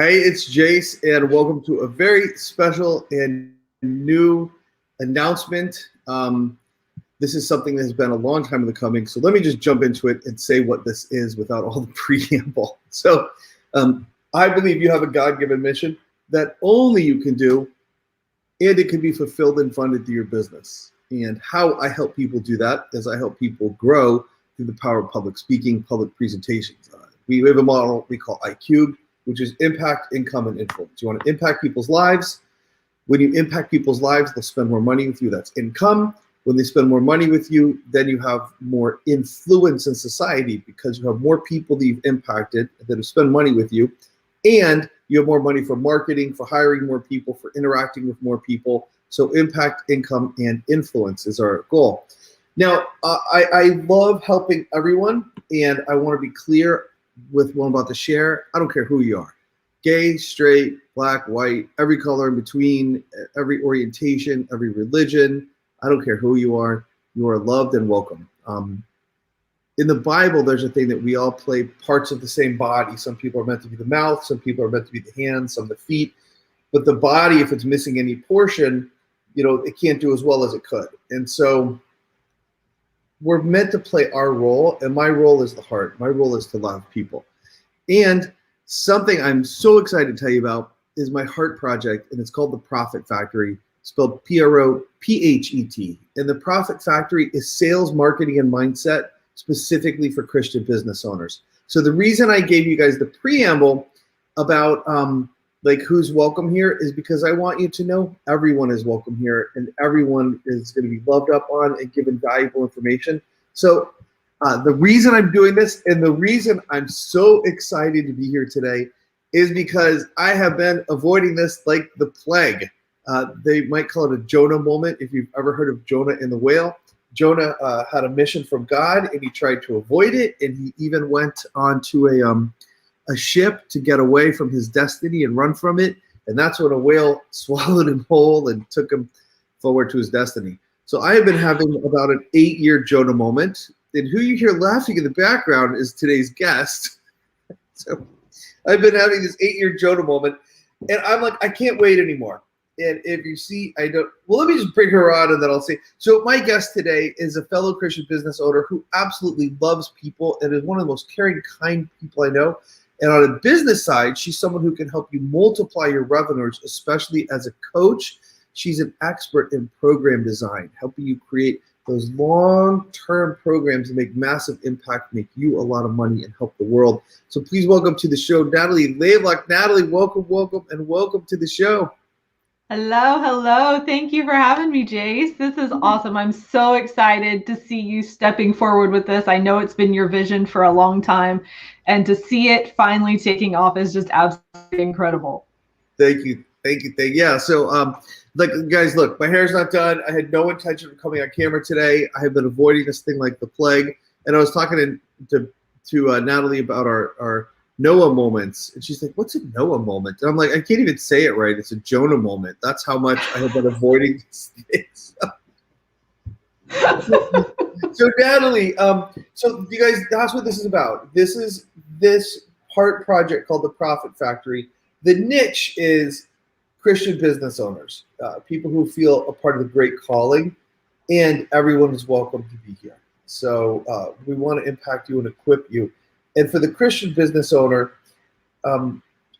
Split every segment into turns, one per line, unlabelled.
Hey, it's Jace, and welcome to a very special and new announcement. This is something that has been a long time in the coming, so let me just jump into it and say what this is without all the preamble. So, I believe you have a God-given mission that only you can do, and it can be fulfilled and funded through your business. And how I help people do that is I help people grow through the power of public speaking, public presentations. We have a model we call iCube, which is impact, income, and influence. You want to impact people's lives. When you impact people's lives, they'll spend more money with you. That's income. When they spend more money with you, then you have more influence in society because you have more people that you've impacted that have spent money with you, and you have more money for marketing, for hiring more people, for interacting with more people. So impact, income, and influence is our goal. Now, I love helping everyone, and I want to be clear with what I'm about to share. I don't care who you are. Gay, straight, black, white, every color in between, every orientation, every religion. I don't care who you are. You are loved and welcome. In the Bible, there's a thing that we all play parts of the same body. Some people are meant to be the mouth. Some people are meant to be the hands, some the feet. But the body, if it's missing any portion, it can't do as well as it could. And so we're meant to play our role, and my role is the heart. My role is to love people. And something I'm so excited to tell you about is my heart project, and it's called The Profit Factory, spelled Prophet. And The Profit Factory is sales, marketing, and mindset specifically for Christian business owners. So the reason I gave you guys the preamble about who's welcome here is because I want you to know everyone is welcome here and everyone is going to be loved up on and given valuable information. So the reason I'm doing this and the reason I'm so excited to be here today is because I have been avoiding this like the plague. They might call it a Jonah moment if you've ever heard of Jonah and the whale. Jonah had a mission from God and he tried to avoid it, and he even went onto a ship to get away from his destiny and run from it. And that's when a whale swallowed him whole and took him forward to his destiny. So I have been having about an 8-year Jonah moment. And who you hear laughing in the background is today's guest. So I've been having this 8-year Jonah moment. And I'm like, I can't wait anymore. And if you see, let me just bring her on and then I'll say. So my guest today is a fellow Christian business owner who absolutely loves people and is one of the most caring, kind people I know. And on a business side, she's someone who can help you multiply your revenues, especially as a coach. She's an expert in program design, helping you create those long-term programs that make massive impact, make you a lot of money, and help the world. So please welcome to the show, Natalie Laylock. Natalie, welcome, and welcome to the show.
Hello. Thank you for having me, Jace. This is awesome. I'm so excited to see you stepping forward with this. I know it's been your vision for a long time, and to see it finally taking off is just absolutely incredible.
Thank you. Yeah. So, guys, look, my hair's not done. I had no intention of coming on camera today. I have been avoiding this thing like the plague. And I was talking to Natalie about our Noah moments, and she's like, "What's a Noah moment?" And I'm like, I can't even say it right. It's a Jonah moment. That's how much I have been avoiding these things. So Natalie, so you guys, that's what this is about. This is this heart project called The Profit Factory. The niche is Christian business owners, people who feel a part of the great calling, and everyone is welcome to be here. So we want to impact you and equip you. And for the Christian business owner,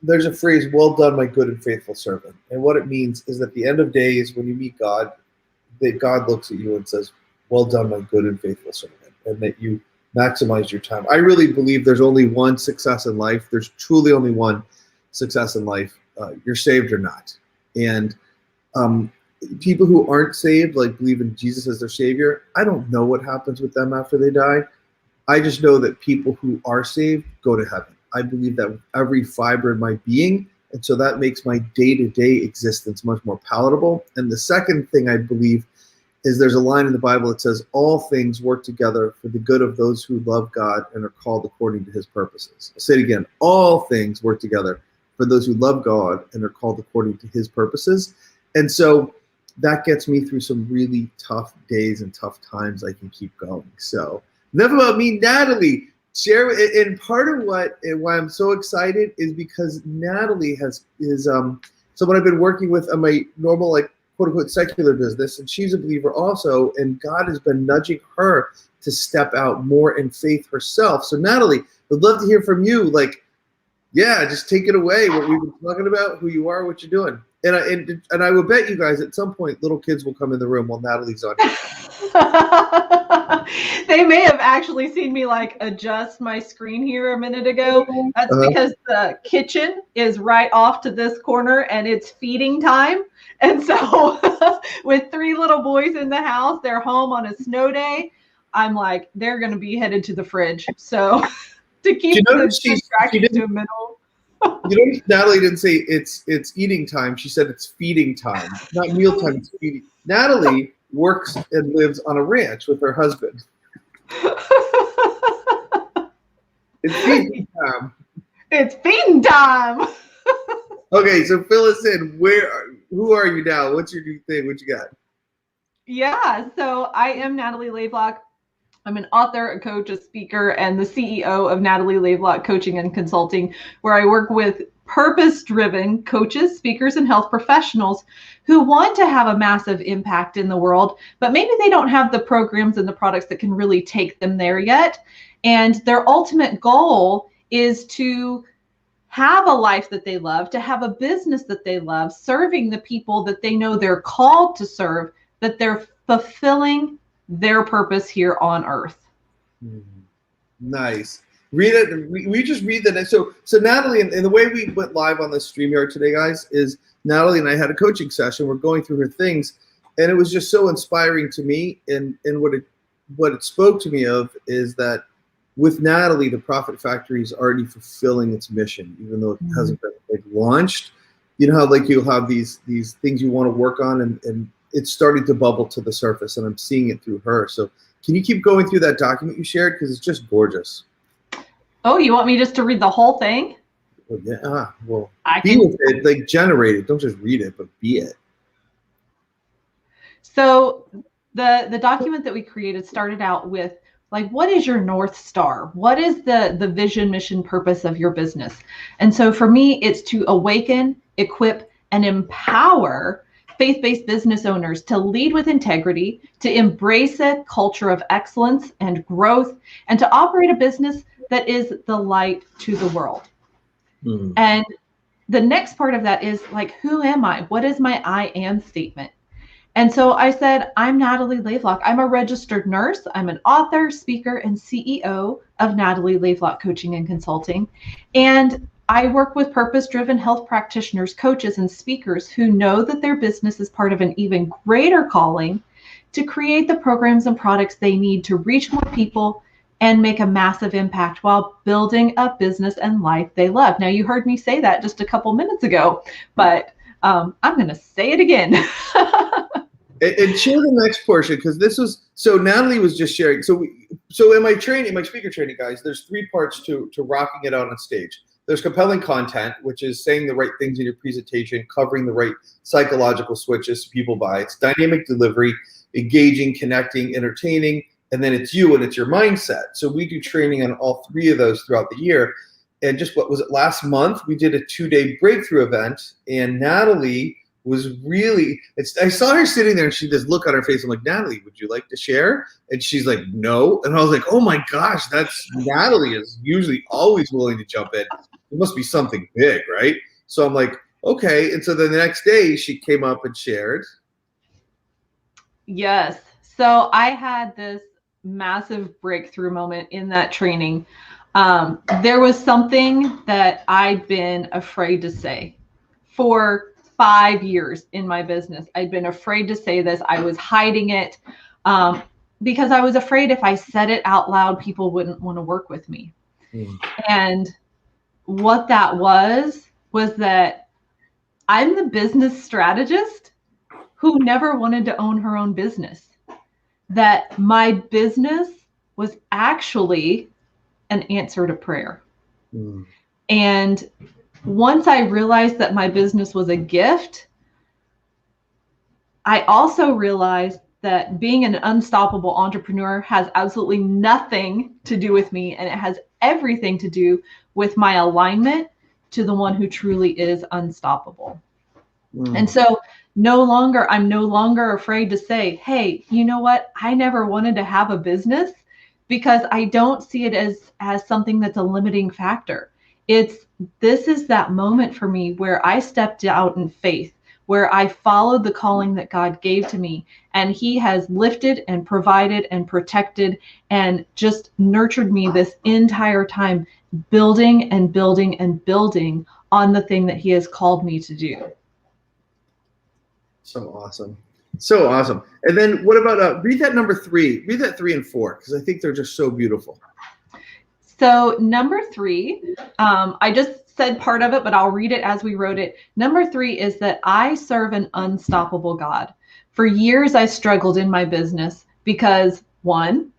there's a phrase, "Well done, my good and faithful servant." And what it means is at the end of days, when you meet God, that God looks at you and says, "Well done, my good and faithful servant," and that you maximize your time. I really believe there's only one success in life. There's truly only one success in life. You're saved or not. And people who aren't saved, believe in Jesus as their savior, I don't know what happens with them after they die. I just know that people who are saved go to heaven. I believe that with every fiber in my being. And so that makes my day-to-day existence much more palatable. And the second thing I believe is there's a line in the Bible that says, "All things work together for the good of those who love God and are called according to his purposes." I'll say it again. All things work together for those who love God and are called according to his purposes. And so that gets me through some really tough days and tough times. I can keep going. So enough about me, Natalie. share. And part of why I'm so excited is because Natalie is someone I've been working with on my normal, like, quote unquote secular business, and she's a believer also, and God has been nudging her to step out more in faith herself. So Natalie, would love to hear from you. Like, yeah, just take it away. What we've been talking about, who you are, what you're doing. And I will bet you guys at some point little kids will come in the room while Natalie's on here.
They may have actually seen me like adjust my screen here a minute ago. That's because the kitchen is right off to this corner and it's feeding time. And so with 3 little boys in the house, they're home on a snow day. I'm like, they're going to be headed to the fridge. So to keep the distractions to a minimum.
You notice Natalie didn't say it's eating time. She said it's feeding time. Not meal time, it's feeding. Natalie works and lives on a ranch with her husband. It's feeding time.
It's feeding time.
Okay, so fill us in. Who are you now? What's your new thing? What you got?
Yeah, so I am Natalie Lavelock. I'm an author, a coach, a speaker, and the CEO of Natalie Lavelock Coaching and Consulting, where I work with purpose-driven coaches, speakers, and health professionals who want to have a massive impact in the world, but maybe they don't have the programs and the products that can really take them there yet. And their ultimate goal is to have a life that they love, to have a business that they love, serving the people that they know they're called to serve, that they're fulfilling their purpose here on earth.
Nice. Read it. We just read that. So Natalie, and the way we went live on the StreamYard today, guys, is Natalie and I had a coaching session. We're going through her things, and it was just so inspiring to me. And what it spoke to me of is that with Natalie, the Profit Factory is already fulfilling its mission, even though it hasn't been like launched. You know how like you'll have these things you want to work on, and it's starting to bubble to the surface, and I'm seeing it through her. So can you keep going through that document you shared? Because it's just gorgeous.
Oh, you want me just to read the whole thing?
Well, yeah. Well,
I
be with it, like generate it. Don't just read it, but be it.
So the document that we created started out with, like, what is your North Star? What is the vision, mission, purpose of your business? And so for me, it's to awaken, equip, and empower faith-based business owners to lead with integrity, to embrace a culture of excellence and growth, and to operate a business that is the light to the world. And the next part of that is like, who am I? What is my I am statement? And so I said, I'm Natalie Lavelock. I'm a registered nurse. I'm an author, speaker, and CEO of Natalie Lavelock Coaching and Consulting. And I work with purpose-driven health practitioners, coaches, and speakers who know that their business is part of an even greater calling to create the programs and products they need to reach more people and make a massive impact while building a business and life they love. Now, you heard me say that just a couple minutes ago, but I'm going to say it again.
And share the next portion, because this was, so Natalie was just sharing. So in my training, my speaker training, guys, there's 3 parts to rocking it out on stage. There's compelling content, which is saying the right things in your presentation, covering the right psychological switches so people buy. It's dynamic delivery, engaging, connecting, entertaining, and then it's you and it's your mindset. So we do training on all 3 of those throughout the year. And just what was it, last month, we did a 2-day breakthrough event, and Natalie was really, I saw her sitting there and she just look on her face. I'm like, Natalie, would you like to share? And she's like, no. And I was like, oh my gosh, that's Natalie is usually always willing to jump in. It must be something big, right? So I'm like, okay. And so then the next day she came up and shared.
Yes. So I had this massive breakthrough moment in that training. There was something that I'd been afraid to say for 5 years in my business. I'd been afraid to say this. I was hiding it because I was afraid if I said it out loud, people wouldn't want to work with me. And what that was that I'm the business strategist who never wanted to own her own business. That my business was actually an answer to prayer. And once I realized that my business was a gift, I also realized that being an unstoppable entrepreneur has absolutely nothing to do with me, and it has everything to do with my alignment to the one who truly is unstoppable. And so I'm no longer afraid to say, hey, you know what? I never wanted to have a business, because I don't see it as something that's a limiting factor. This is that moment for me where I stepped out in faith, where I followed the calling that God gave to me, and he has lifted and provided and protected and just nurtured me this entire time, building and building and building on the thing that he has called me to do.
So awesome. So awesome. And then what about, read that number 3, read that 3 and 4, because I think they're just so beautiful.
So number 3, I just said part of it, but I'll read it as we wrote it. Number 3 is that I serve an unstoppable God. For years, I struggled in my business because, one,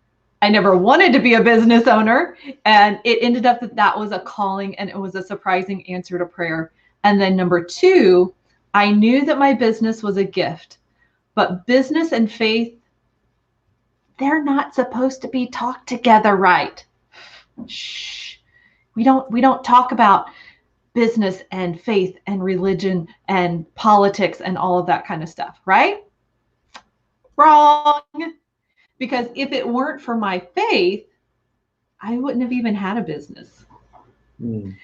I never wanted to be a business owner, and it ended up that was a calling, and it was a surprising answer to prayer. And then number 2, I knew that my business was a gift, but business and faith, they're not supposed to be talked together, right? Shh. We don't talk about business and faith and religion and politics and all of that kind of stuff, right? Wrong. Because if it weren't for my faith, I wouldn't have even had a business. And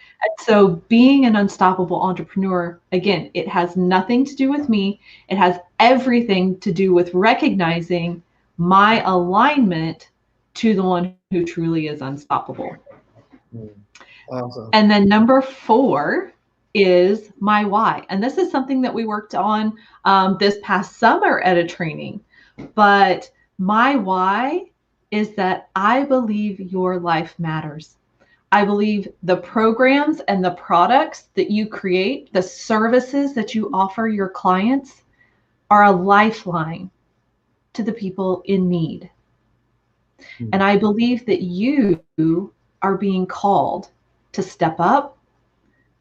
so being an unstoppable entrepreneur, again, it has nothing to do with me. It has everything to do with recognizing my alignment to the one who truly is unstoppable.
Awesome.
And then number 4 is my why. And this is something that we worked on this past summer at a training. But my why is that I believe your life matters. I believe the programs and the products that you create, the services that you offer your clients, are a lifeline to the people in need. And I believe that you are being called to step up,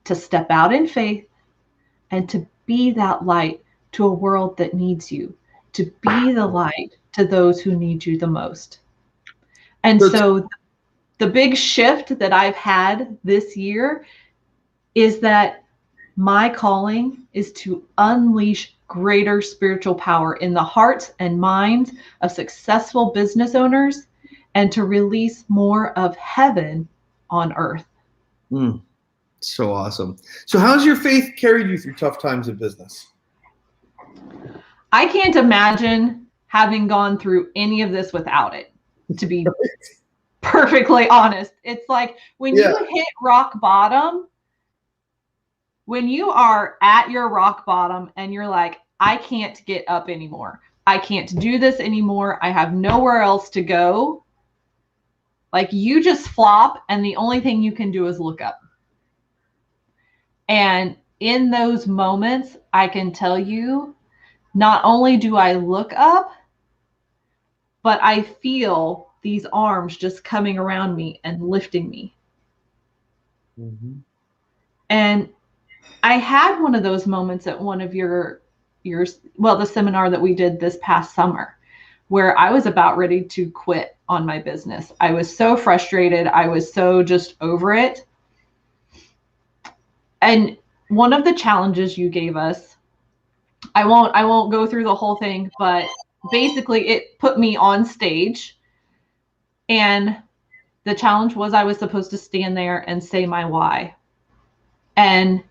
to step out in faith, and to be that light to a world that needs you, to be the light to those who need you the most. And so the big shift that I've had this year is that my calling is to unleash greater spiritual power in the hearts and minds of successful business owners, and to release more of heaven on earth.
So awesome. So how's your faith carried you through tough times in business?
I can't imagine having gone through any of this without it, to be perfectly honest. It's like when you hit rock bottom, when you are at your rock bottom and you're like, I can't get up anymore. I can't do this anymore. I have nowhere else to go. Like, you just flop, and the only thing you can do is look up. And in those moments, I can tell you, not only do I look up, but I feel these arms just coming around me and lifting me. And I had one of those moments at one of your the seminar that we did this past summer, where I was about ready to quit on my business. I was so frustrated. I was so just over it. And one of the challenges you gave us, I won't go through the whole thing, but basically it put me on stage, and the challenge was I was supposed to stand there and say my why. And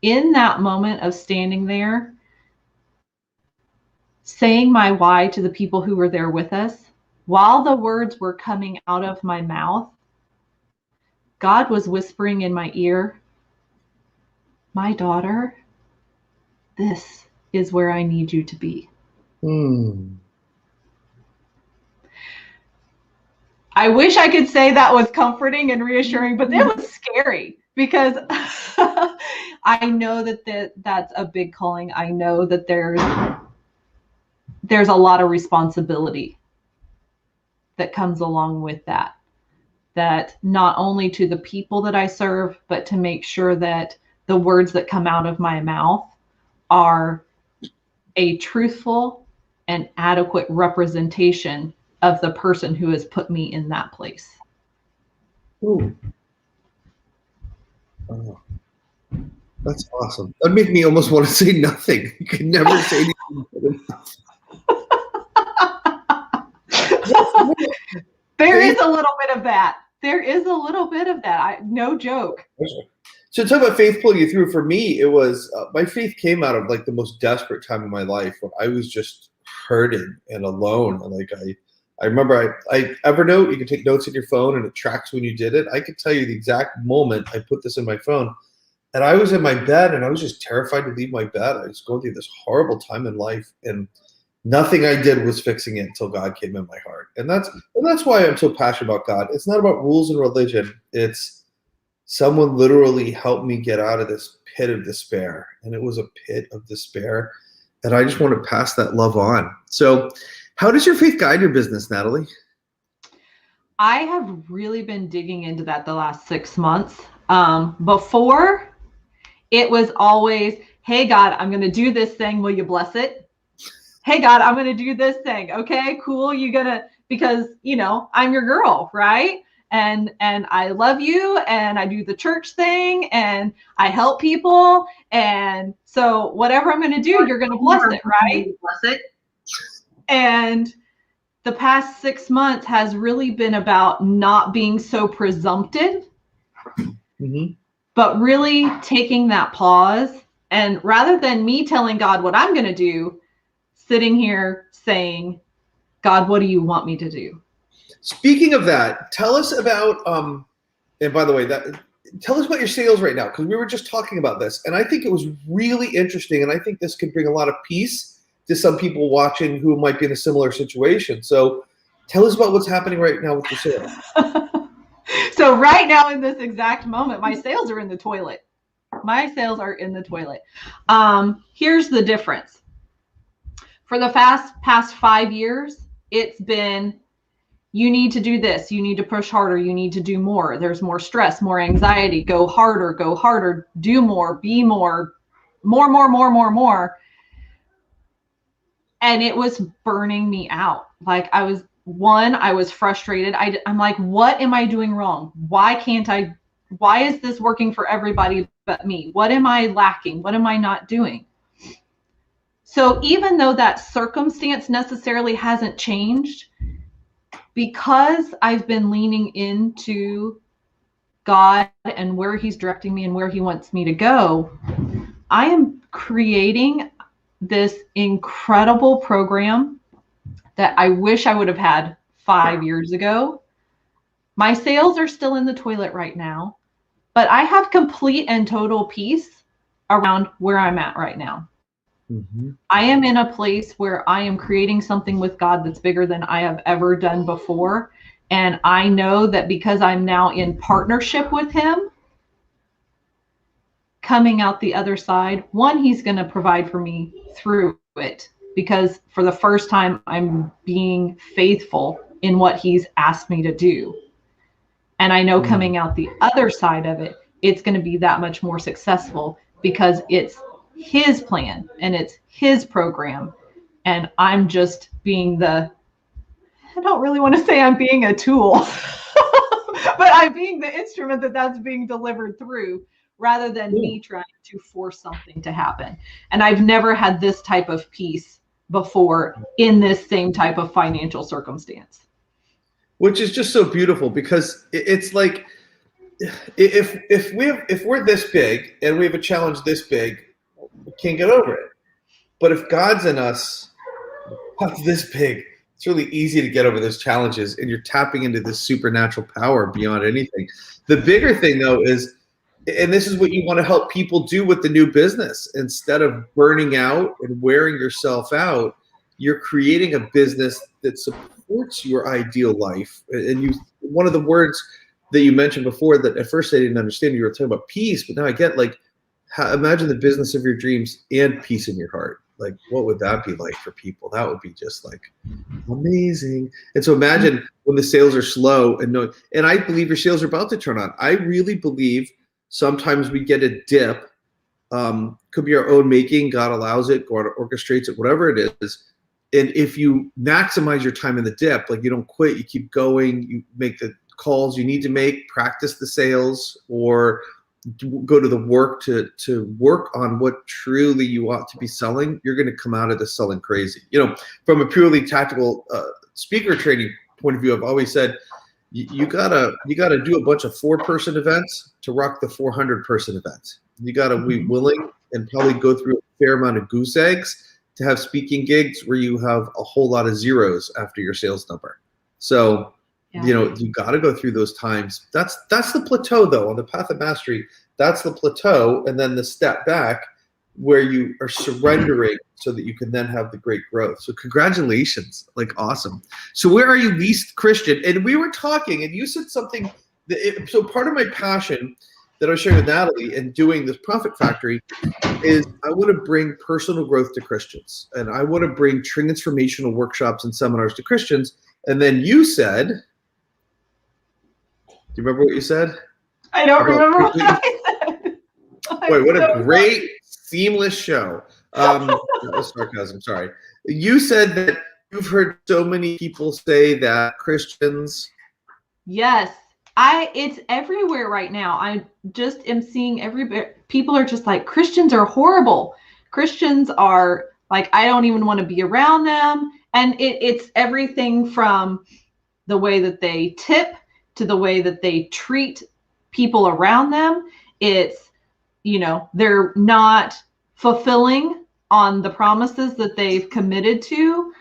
in that moment of standing there, saying my why to the people who were there with us, while the words were coming out of my mouth, God was whispering in my ear, my daughter, this is where I need you to be. I wish I could say that was comforting and reassuring, but it was scary, because I know that's a big calling. I know that there's a lot of responsibility that comes along with that not only to the people that I serve, but to make sure that the words that come out of my mouth are a truthful an adequate representation of the person who has put me in that place.
Ooh. Oh, that's awesome. That'd make me almost want to say nothing. You could never say anything.
There is a little bit of that. There is a little bit of that. No joke.
So talk about faith pulling you through. For me, it was my faith came out of like the most desperate time of my life when I was just hurting and alone. And like I remember I Evernote, you can take notes in your phone and it tracks when you did it. I could tell you the exact moment I put this in my phone. And I was in my bed and I was just terrified to leave my bed. I was going through this horrible time in life, and nothing I did was fixing it until God came in my heart. And that's why I'm so passionate about God. It's not about rules and religion. It's someone literally helped me get out of this pit of despair. And it was a pit of despair. And I just want to pass that love on. So how does your faith guide your business, Natalie?
I have really been digging into that the last 6 months. Before, it was always, hey, God, I'm going to do this thing. Will you bless it? Hey, God, I'm going to do this thing. Okay, cool. You going to, because, you know, I'm your girl, right? And I love you, and I do the church thing, and I help people. And so whatever I'm going to do, you're going to bless it, right? Bless it. And the past 6 months has really been about not being so presumptive, but really taking that pause. And rather than me telling God what I'm going to do, sitting here saying, God, what do you want me to do?
Speaking of that, tell us about, and by the way, tell us about your sales right now, because we were just talking about this, and I think it was really interesting, and I think this could bring a lot of peace to some people watching who might be in a similar situation. So tell us about what's happening right now with your sales.
So right now in this exact moment, my sales are in the toilet. My sales are in the toilet. Here's the difference. For the past 5 years, it's been, you need to do this. You need to push harder. You need to do more. There's more stress, more anxiety. Go harder, do more, be more. And it was burning me out. Like I was frustrated. I'm like, what am I doing wrong? Why is this working for everybody but me? What am I lacking? What am I not doing? So even though that circumstance necessarily hasn't changed, because I've been leaning into God and where he's directing me and where he wants me to go, I am creating this incredible program that I wish I would have had 5 years ago. My sales are still in the toilet right now, but I have complete and total peace around where I'm at right now. I am in a place where I am creating something with God that's bigger than I have ever done before. And I know that because I'm now in partnership with him, coming out the other side, one, he's going to provide for me through it, because for the first time, I'm being faithful in what he's asked me to do. And I know coming out the other side of it, it's going to be that much more successful because it's his plan and it's his program. And I'm just being I don't really want to say I'm being a tool, but I'm being the instrument that's being delivered through, rather than me trying to force something to happen. And I've never had this type of peace before in this same type of financial circumstance.
Which is just so beautiful, because it's like, if we're this big and we have a challenge this big, we can't get over it. But if God's in us, God's this big, it's really easy to get over those challenges, and you're tapping into this supernatural power beyond anything. The bigger thing, though, is, and this is what you want to help people do with the new business, instead of burning out and wearing yourself out, you're creating a business that supports your ideal life. And one of the words that you mentioned before that at first I didn't understand, you were talking about peace, but now I get, like, imagine the business of your dreams and peace in your heart. Like, what would that be like for people? That would be just like amazing. And so imagine when the sales are slow and I believe your sales are about to turn on. I really believe sometimes we get a dip. Could be our own making. God allows it, God orchestrates it, whatever it is. And if you maximize your time in the dip, like you don't quit, you keep going, you make the calls you need to make, practice the sales, or go to the work to work on what truly you want to be selling, you're going to come out of this selling crazy. From a purely tactical speaker training point of view, I've always said you gotta do a bunch of 4-person events to rock the 400-person event. You gotta be willing and probably go through a fair amount of goose eggs to have speaking gigs where you have a whole lot of zeros after your sales number. So, you got to go through those times. That's the plateau, though, on the path of mastery. That's the plateau, and then the step back where you are surrendering so that you can then have the great growth. So congratulations, like awesome. So where are you least Christian? And we were talking, and you said something. So part of my passion that I was sharing with Natalie and doing this Profit Factory is I want to bring personal growth to Christians, and I want to bring transformational workshops and seminars to Christians. And then you said, do you remember what you said?
I don't remember what I said.
Boy, what a great seamless show. That was sarcasm, sorry. You said that you've heard so many people say that Christians.
Yes. It's everywhere right now. I just am seeing people are just like, Christians are horrible. Christians are like, I don't even want to be around them. And it's everything from the way that they tip to the way that they treat people around them. It's, they're not fulfilling on the promises that they've committed to.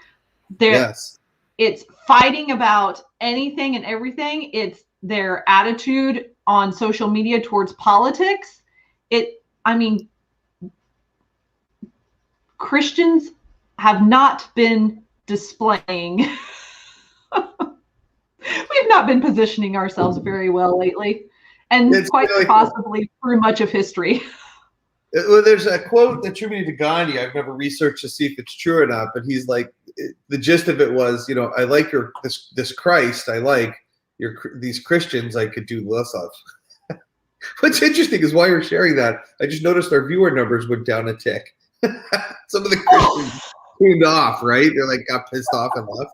It's fighting about anything and everything. It's their attitude on social media towards politics. Christians have not been displaying. We've not been positioning ourselves very well lately, and quite possibly through much of history.
Well, there's a quote attributed to Gandhi. I've never researched to see if it's true or not, but he's like, the gist of it was, I like this Christ, I like these Christians I could do less of. What's interesting is while you're sharing that, I just noticed our viewer numbers went down a tick. Some of the Christians tuned off, right? They're like got pissed off and left.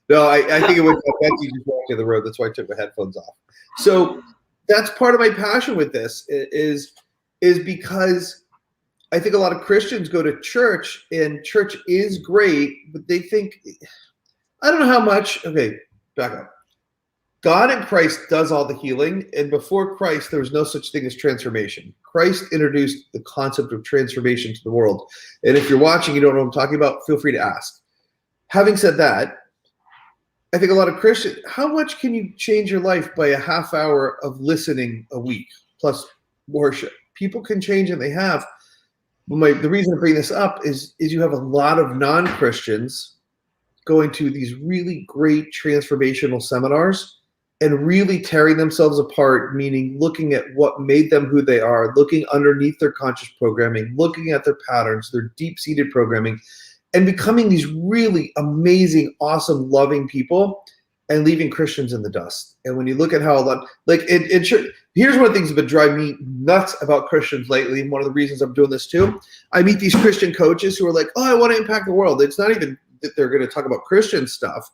No, I think it was Betsy just walked to the road. That's why I took my headphones off. So that's part of my passion with this is because I think a lot of Christians go to church, and church is great, but they think, I don't know how much. Okay, back up. God in Christ does all the healing, and before Christ, there was no such thing as transformation. Christ introduced the concept of transformation to the world. And if you're watching, you don't know what I'm talking about, feel free to ask. Having said that, I think a lot of Christians, how much can you change your life by a half hour of listening a week plus worship? People can change, and they have. The reason I bring this up is you have a lot of non-Christians going to these really great transformational seminars and really tearing themselves apart, meaning looking at what made them who they are, looking underneath their conscious programming, looking at their patterns, their deep-seated programming, and becoming these really amazing, awesome, loving people, and leaving Christians in the dust. And when you look at how a lot, here's one of the things that have been driving me nuts about Christians lately, and one of the reasons I'm doing this too. I meet these Christian coaches who are like, oh, I want to impact the world. It's not even that they're going to talk about Christian stuff,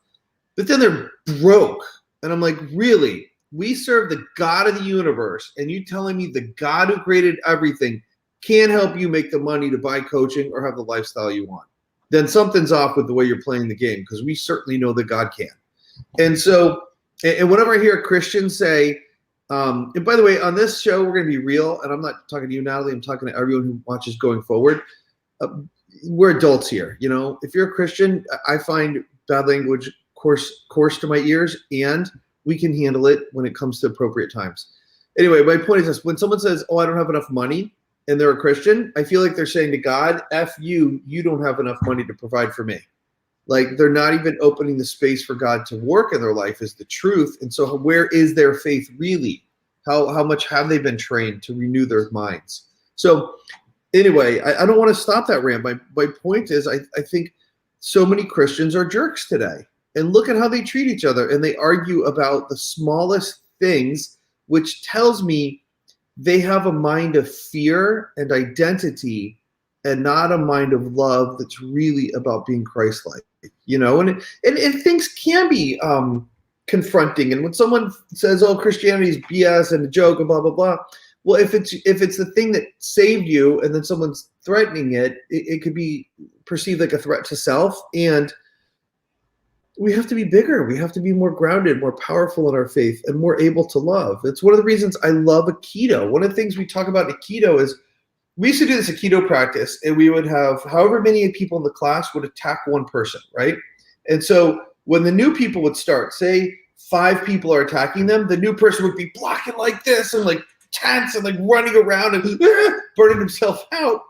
but then they're broke. And I'm like, really? We serve the God of the universe, and you telling me the God who created everything can't help you make the money to buy coaching or have the lifestyle you want? Then something's off with the way you're playing the game, because we certainly know that God can. And so, and whenever I hear Christians say, and by the way, on this show, we're going to be real, and I'm not talking to you, Natalie, I'm talking to everyone who watches going forward. We're adults here. If you're a Christian, I find bad language coarse to my ears, and we can handle it when it comes to appropriate times. Anyway, my point is this: when someone says, oh, I don't have enough money, and they're a Christian, I feel like they're saying to God, F you, you don't have enough money to provide for me. Like, they're not even opening the space for God to work in their life is the truth. And so where is their faith really? How much have they been trained to renew their minds? So anyway, I don't want to stop that rant. My point is, I think so many Christians are jerks today. And look at how they treat each other. And they argue about the smallest things, which tells me they have a mind of fear and identity and not a mind of love that's really about being Christ-like, and things can be confronting. And when someone says, "Oh, Christianity is BS and a joke," and blah blah blah, well, if it's the thing that saved you, and then someone's threatening it, it could be perceived like a threat to self. And we have to be bigger. We have to be more grounded, more powerful in our faith, and more able to love. It's one of the reasons I love Aikido. One of the things we talk about in Aikido is we used to do this Aikido practice, and we would have however many people in the class would attack one person, right? And so when the new people would start, say 5 people are attacking them, the new person would be blocking like this and like tense and like running around and burning himself out.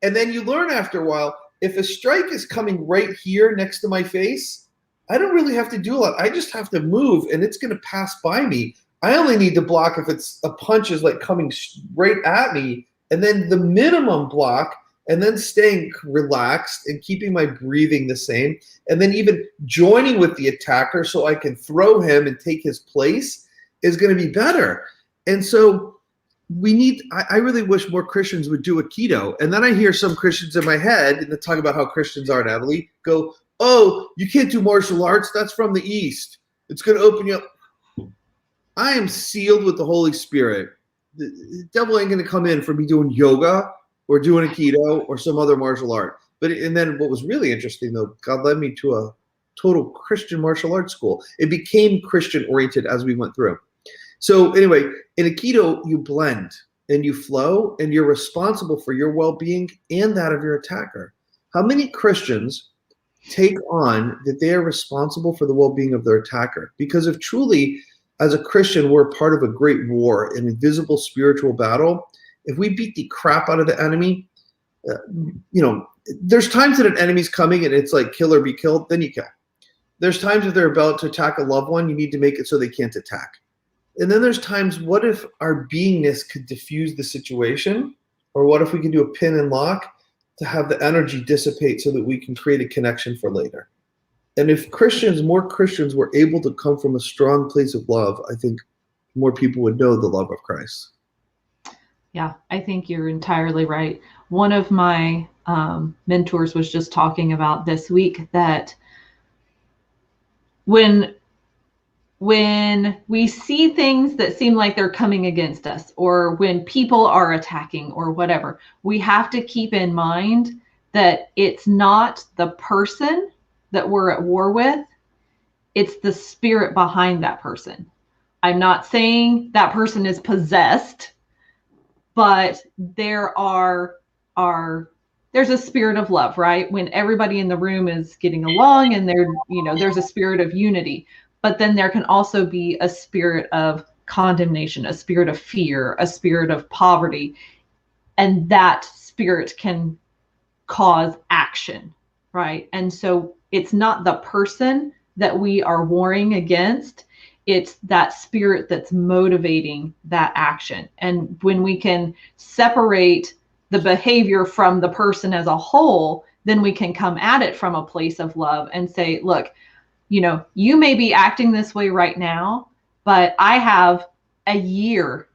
And then you learn after a while, if a strike is coming right here next to my face, I don't really have to do a lot. I just have to move and it's going to pass by me. I only need to block if it's a punch is like coming right at me, and then the minimum block, and then staying relaxed and keeping my breathing the same, and then even joining with the attacker so I can throw him and take his place is going to be better. And so I really wish more Christians would do Aikido. And then I hear some Christians in my head, and they talk about how Christians are, Natalie, go, "Oh, you can't do martial arts. That's from the East. It's going to open you up." I am sealed with the Holy Spirit. The devil ain't going to come in for me doing yoga or doing Aikido or some other martial art. And then what was really interesting, though, God led me to a total Christian martial arts school. It became Christian oriented as we went through. So anyway, in Aikido, you blend and you flow, and you're responsible for your well-being and that of your attacker. How many Christians take on that they are responsible for the well-being of their attacker? Because if truly, as a Christian, we're part of a great war, an invisible spiritual battle, if we beat the crap out of the enemy, there's times that an enemy's coming and it's like kill or be killed, then you kill. There's times if they're about to attack a loved one, you need to make it so they can't attack. And then there's times, what if our beingness could diffuse the situation? Or what if we can do a pin and lock to have the energy dissipate so that we can create a connection for later? And if more Christians were able to come from a strong place of love, I think more people would know the love of Christ.
Yeah, I think you're entirely right. One of my mentors was just talking about this week that when we see things that seem like they're coming against us, or when people are attacking or whatever, we have to keep in mind that it's not the person that we're at war with, it's the spirit behind that person. I'm not saying that person is possessed, but there's a spirit of love, right? When everybody in the room is getting along and there's a spirit of unity. But then there can also be a spirit of condemnation, a spirit of fear, a spirit of poverty. And that spirit can cause action, right? And so it's not the person that we are warring against. It's that spirit that's motivating that action. And when we can separate the behavior from the person as a whole, then we can come at it from a place of love and say, look, you may be acting this way right now, but I have a year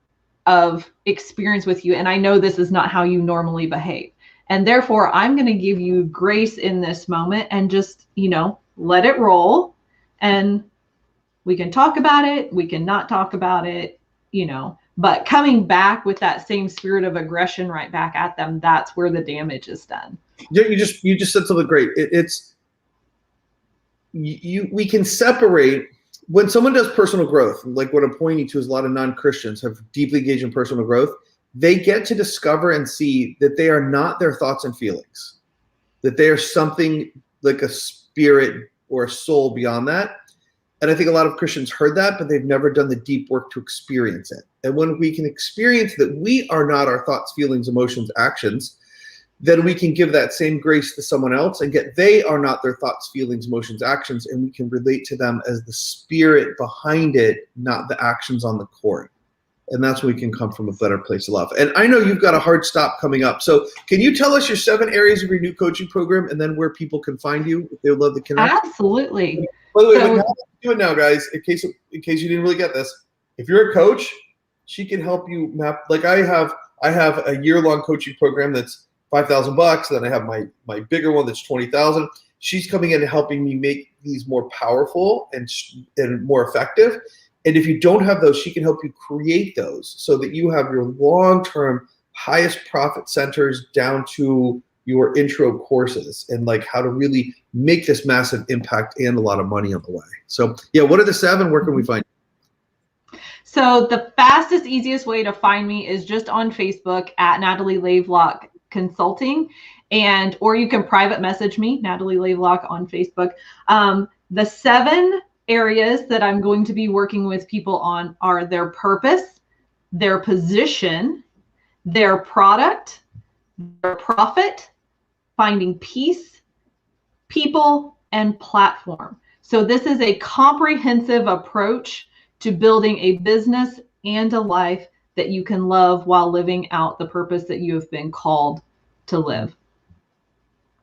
of experience with you, and I know this is not how you normally behave. And therefore, I'm going to give you grace in this moment and just, let it roll. And we can talk about it. We can not talk about it, but coming back with that same spirit of aggression right back at them, that's where the damage is done.
Yeah, you just said something great. We can separate when someone does personal growth, like what I'm pointing to is a lot of non-Christians have deeply engaged in personal growth. They get to discover and see that they are not their thoughts and feelings, that they are something like a spirit or a soul beyond that. And I think a lot of Christians heard that, but they've never done the deep work to experience it. And when we can experience that we are not our thoughts, feelings, emotions, actions, then we can give that same grace to someone else and get they are not their thoughts, feelings, emotions, actions, and we can relate to them as the spirit behind it, not the actions on the cord. And that's when we can come from a better place of love. And I know you've got a hard stop coming up. So can you tell us your 7 areas of your new coaching program and then where people can find you if they would love to connect?
Absolutely.
By the way, do it now, guys, in case you didn't really get this. If you're a coach, she can help you map. Like I have a year-long coaching program that's $5,000. Then I have my bigger one that's 20,000. She's coming in and helping me make these more powerful and more effective. And if you don't have those, she can help you create those so that you have your long-term highest profit centers down to your intro courses and like how to really make this massive impact and a lot of money on the way. So yeah, what are the 7? Where can we find you?
So the fastest, easiest way to find me is just on Facebook at Natalie Lavelock Consulting, or you can private message me, Natalie Lavelock on Facebook. The 7 areas that I'm going to be working with people on are their purpose, their position, their product, their profit, finding peace, people, and platform. So this is a comprehensive approach to building a business and a life that you can love while living out the purpose that you have been called to live.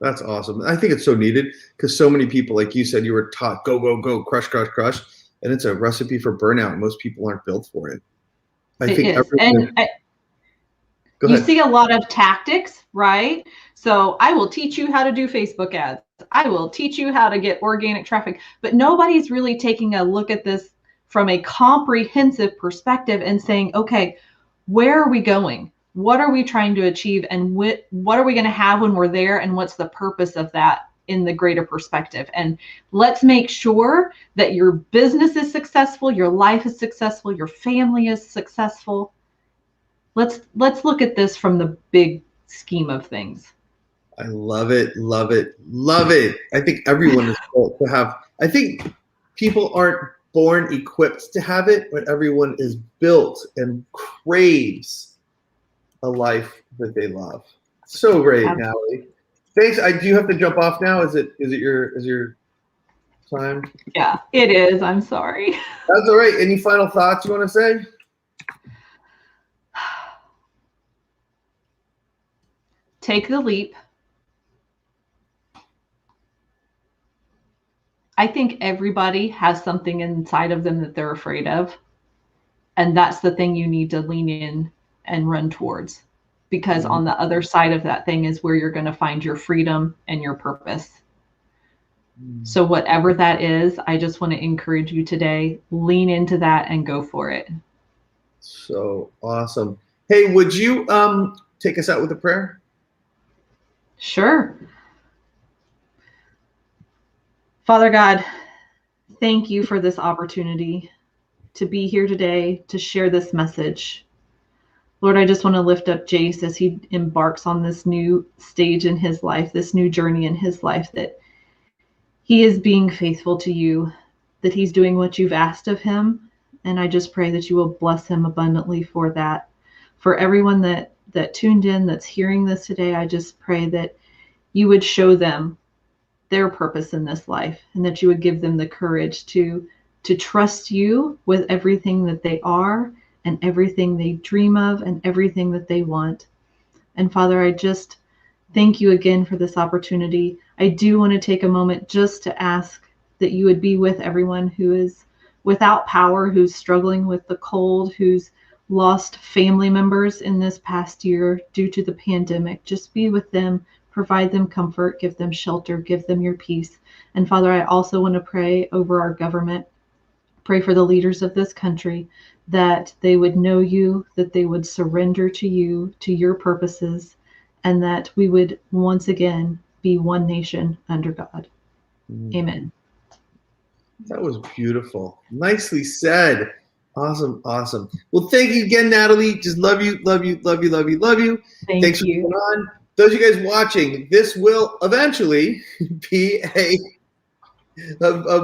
That's awesome. I think it's so needed because so many people, like you said, you were taught go, go, go, crush, crush, crush. And it's a recipe for burnout. Most people aren't built for it.
You see a lot of tactics, right? So I will teach you how to do Facebook ads. I will teach you how to get organic traffic, but nobody's really taking a look at this from a comprehensive perspective and saying, okay, where are we going? What are we trying to achieve? And what are we going to have when we're there? And what's the purpose of that in the greater perspective? And let's make sure that your business is successful, your life is successful, your family is successful. Let's look at this from the big scheme of things.
I love it, love it, love it. I think everyone is built to have, I think people aren't born equipped to have it, but everyone is built and craves a life that they love. So great, Natalie. Thanks. Do you have to jump off now? Is it your time?
Yeah, it is. I'm sorry.
That's all right. Any final thoughts you want to say?
Take the leap. I think everybody has something inside of them that they're afraid of. And that's the thing you need to lean in and run towards. Because on the other side of that thing is where you're going to find your freedom and your purpose. So whatever that is, I just want to encourage you today, lean into that and go for it.
So awesome. Hey, would you take us out with a prayer?
Sure. Father God, thank you for this opportunity to be here today to share this message. Lord, I just want to lift up Jace as he embarks on this new stage in his life, this new journey in his life, that he is being faithful to you, that he's doing what you've asked of him. And I just pray that you will bless him abundantly for that. For everyone that tuned in, that's hearing this today, I just pray that you would show them their purpose in this life and that you would give them the courage to trust you with everything that they are and everything they dream of and everything that they want. And Father, I just thank you again for this opportunity. I do want to take a moment just to ask that you would be with everyone who is without power, who's struggling with the cold, who's lost family members in this past year due to the pandemic. Just be with them, provide them comfort, give them shelter, give them your peace. And Father, I also want to pray over our government, pray for the leaders of this country, that they would know you, that they would surrender to you, to your purposes, and that we would once again be one nation under God. Amen.
That was beautiful. Nicely said. Awesome, awesome. Well, thank you again, Natalie. Just love you, love you, love you, love you, love you. Thanks for coming on. Those of you guys watching, this will eventually be a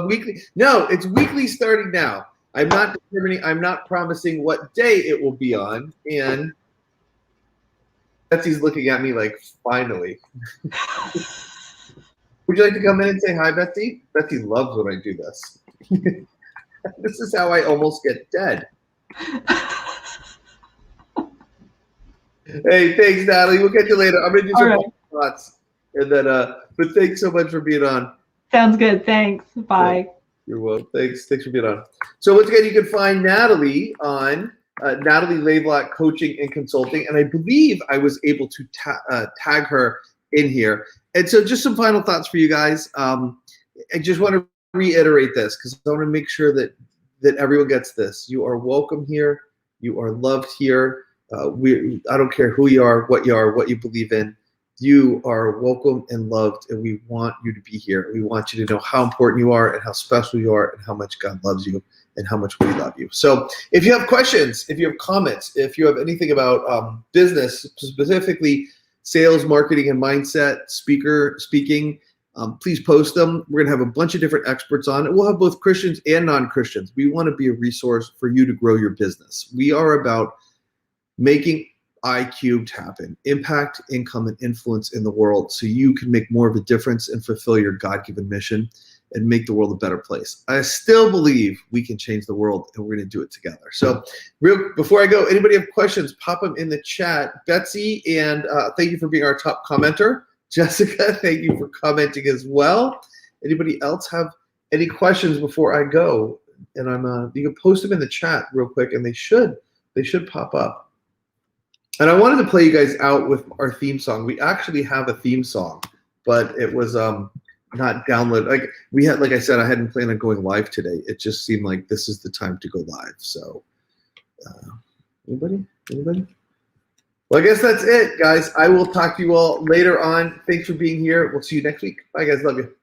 weekly. No, it's weekly starting now. I'm not promising what day it will be on. And Betsy's looking at me like, finally. Would you like to come in and say hi, Betsy? Betsy loves when I do this. This is how I almost get dead. Hey, thanks, Natalie. We'll catch you later. I'm gonna do some thoughts, and then. But thanks so much for being on.
Sounds good. Thanks. Bye.
You're welcome. Thanks for being on. So once again, you can find Natalie on Natalie Laidlaw Coaching and Consulting, and I believe I was able to tag her in here. And so just some final thoughts for you guys. I just want to reiterate this because I want to make sure that everyone gets this. You are welcome here. You are loved here. I don't care who you are, what you believe in. You are welcome and loved, and we want you to be here. We want you to know how important you are and how special you are and how much God loves you and how much we love you. So if you have questions, if you have comments, if you have anything about business, specifically sales, marketing, and mindset, speaking, please post them. We're going to have a bunch of different experts on it. We'll have both Christians and non-Christians. We want to be a resource for you to grow your business. We are about making iCubed happen, impact, income, and influence in the world so you can make more of a difference and fulfill your God-given mission and make the world a better place. I still believe we can change the world, and we're going to do it together. So before I go, anybody have questions, pop them in the chat. Betsy, and thank you for being our top commenter. Jessica, thank you for commenting as well. Anybody else have any questions before I go? And you can post them in the chat real quick, and they should pop up. And I wanted to play you guys out with our theme song. We actually have a theme song, but it was not downloaded. Like I said, I hadn't planned on going live today. It just seemed like this is the time to go live. So, anybody? Well, I guess that's it, guys. I will talk to you all later on. Thanks for being here. We'll see you next week. Bye, guys. Love you.